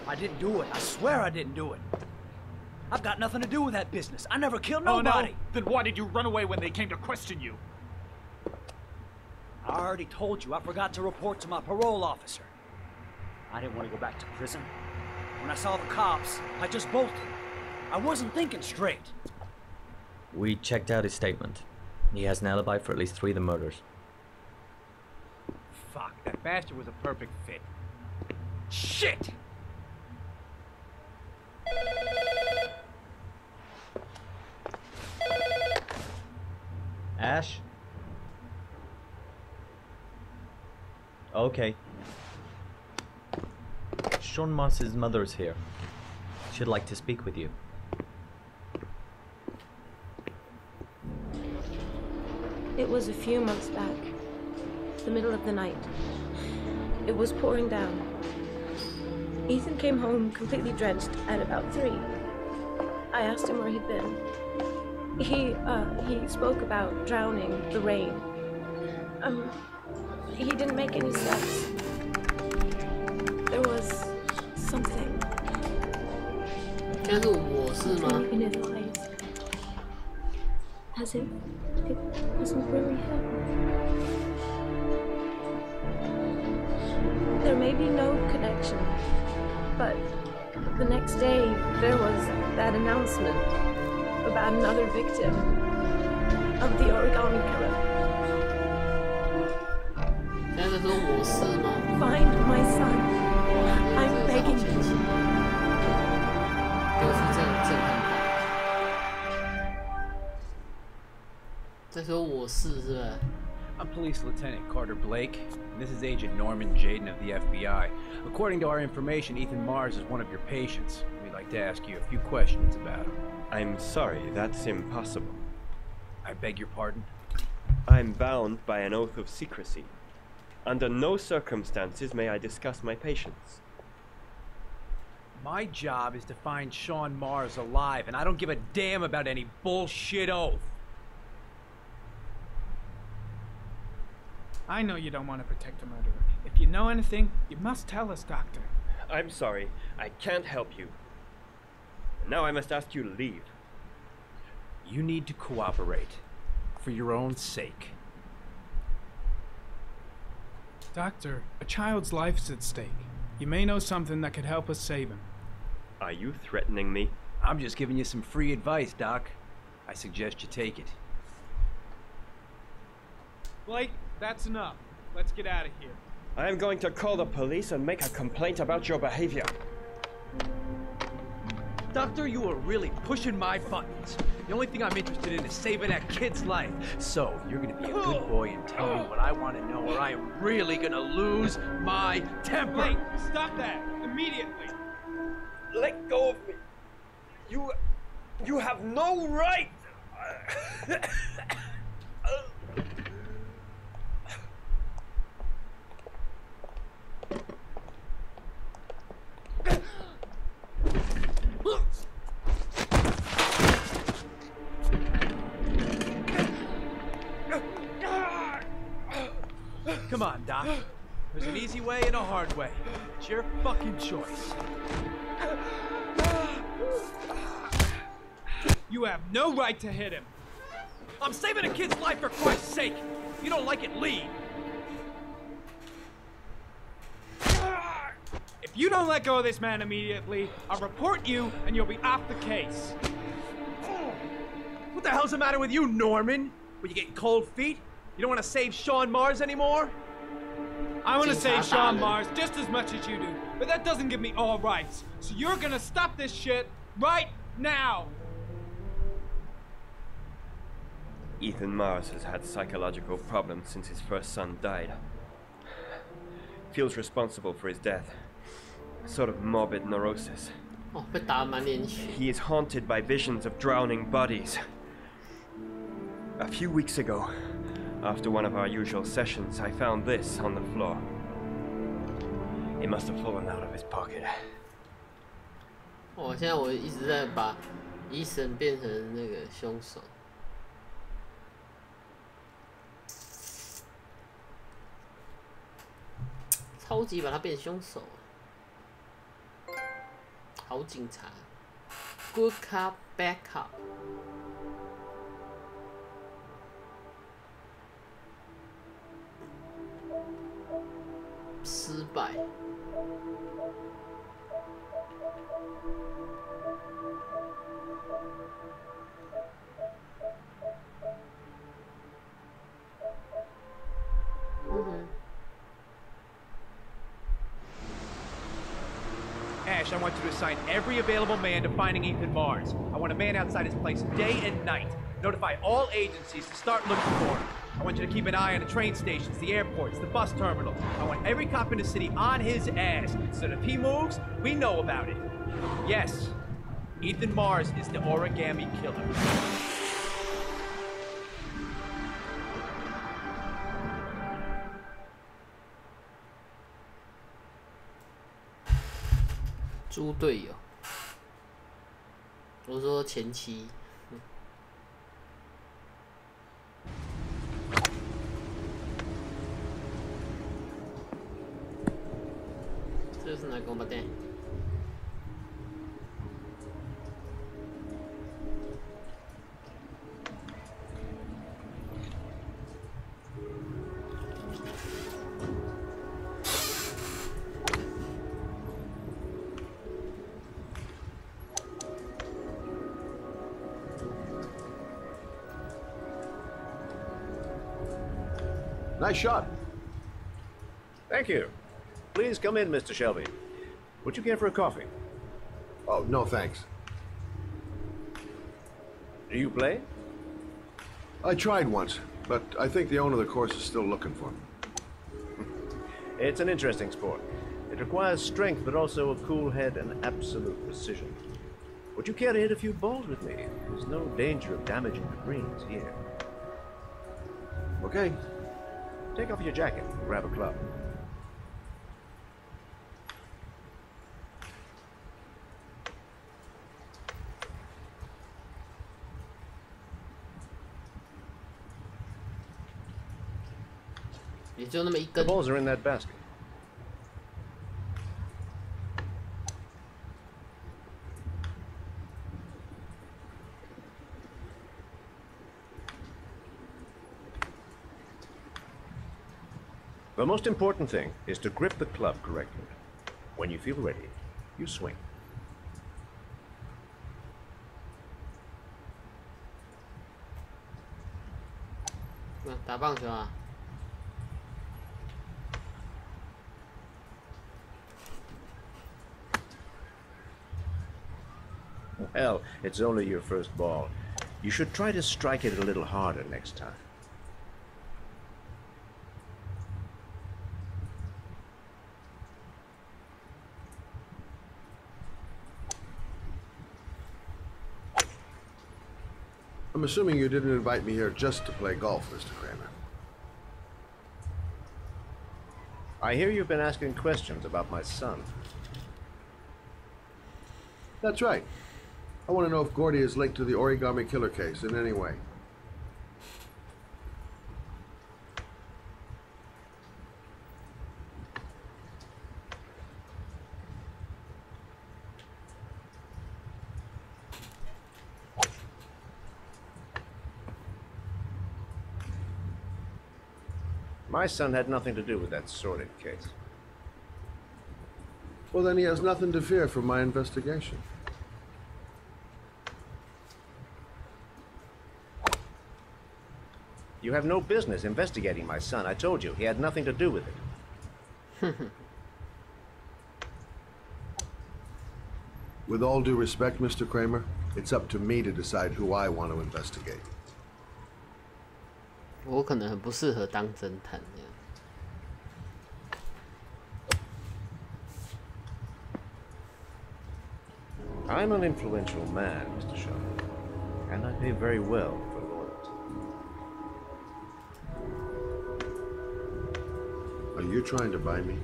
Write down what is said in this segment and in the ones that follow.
I didn't do it. I swear I didn't do it. I've got nothing to do with that business. I never killed nobody. Oh, no? Then why did you run away when they came to question you? I already told you I forgot to report to my parole officer. I didn't want to go back to prison. When I saw the cops, I just bolted. I wasn't thinking straight. We checked out his statement. He has an alibi for at least 3 of the murders. Fuck, that bastard was a perfect fit. Shit! Ash? Okay. Sean Mars's mother's here. She'd like to speak with you. It was a few months back. The middle of the night. It was pouring down. Ethan came home completely drenched at about 3. I asked him where he'd been. He spoke about drowning, the rain. He didn't make any sense. There was something. Something in his eyes. As if it wasn't really him. There may be no connection, but the next day there was that announcement about another victim of the origami killer. Find my son. I'm begging you. I'm Police Lieutenant Carter Blake, and this is Agent Norman Jaden of the FBI. According to our information, Ethan Mars is one of your patients. We'd like to ask you a few questions about him. I'm sorry, that's impossible. I beg your pardon? I'm bound by an oath of secrecy. Under no circumstances may I discuss my patients. My job is to find Sean Mars alive, and I don't give a damn about any bullshit oath. I know you don't want to protect a murderer. If you know anything, you must tell us, Doctor. I'm sorry, I can't help you. Now I must ask you to leave. You need to cooperate, for your own sake. Doctor, a child's life's at stake. You may know something that could help us save him. Are you threatening me? I'm just giving you some free advice, Doc. I suggest you take it. Blake, that's enough. Let's get out of here. I am going to call the police and make a complaint about your behavior. Doctor, you are really pushing my buttons. The only thing I'm interested in is saving that kid's life. So, you're gonna be a good boy and tell me what I want to know, or I am really gonna lose my temper. Blake, stop that! Immediately! Let go of me. You have no right! Come on, Doc. There's an easy way and a hard way. It's your fucking choice. You have no right to hit him. I'm saving a kid's life for Christ's sake. If you don't like it, leave. If you don't let go of this man immediately, I'll report you and you'll be off the case. What the hell's the matter with you, Norman? Were you getting cold feet? You don't want to save Sean Mars anymore? I want to save Sean Mars just as much as you do, but that doesn't give me all rights. So you're gonna stop this shit right now. Ethan Mars has had psychological problems since his first son died. Feels responsible for his death. A sort of morbid neurosis. He is haunted by visions of drowning bodies. A few weeks ago, after one of our usual sessions, I found this on the floor. It must have fallen out of his pocket. 现在我一直在把医生变成那个凶手。超级把他变凶手。好警察 ，Good cop, bad cop。失败。Ash, I want you to assign every available man to finding Ethan Mars. I want a man outside his place day and night. Notify all agencies to start looking for him. I want you to keep an eye on the train stations, the airports, the bus terminal. I want every cop in the city on his ass, so that if he moves, we know about it. Yes, Ethan Mars is the origami killer. "猪队友"，我说前妻。这是哪个吗？对。Nice shot. Thank you. Please come in, Mr. Shelby. Would you care for a coffee? Oh, no thanks. Do you play? I tried once, but I think the owner of the course is still looking for me. It's an interesting sport. It requires strength, but also a cool head and absolute precision. Would you care to hit a few balls with me? There's no danger of damaging the greens here. Okay. Take off your jacket and grab a club. The balls are in that basket. The most important thing is to grip the club correctly. When you feel ready, you swing. 打棒球啊！ Well, it's only your first ball. You should try to strike it a little harder next time. I'm assuming you didn't invite me here just to play golf, Mr. Kramer. I hear you've been asking questions about my son. That's right. I want to know if Gordy is linked to the origami killer case in any way. My son had nothing to do with that sordid case. Well, then he has nothing to fear from my investigation. You have no business investigating my son. I told you, he had nothing to do with it. With all due respect, Mr. Kramer, it's up to me to decide who I want to investigate. 我可能很不适合当侦探这样。 I'm an influential man, Mr. Shaw, and I pay very well for loyalty. Are you trying to buy me?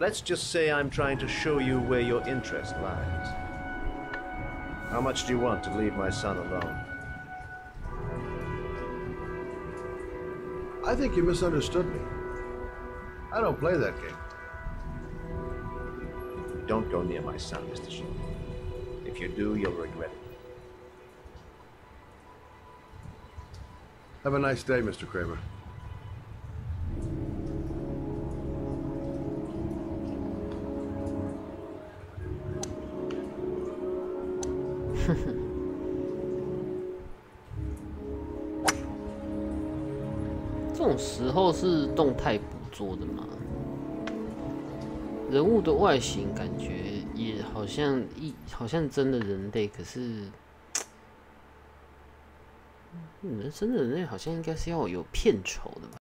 Let's just say I'm trying to show you where your interest lies. How much do you want to leave my son alone? I think you misunderstood me. I don't play that game. don't go near my son, Mr. Shaw. If you do, you'll regret it. Have a nice day, Mr. Kramer.这种时候是动态捕捉的吗？人物的外形感觉也好像真的人类，可是真的人类好像应该是要有片酬的吧？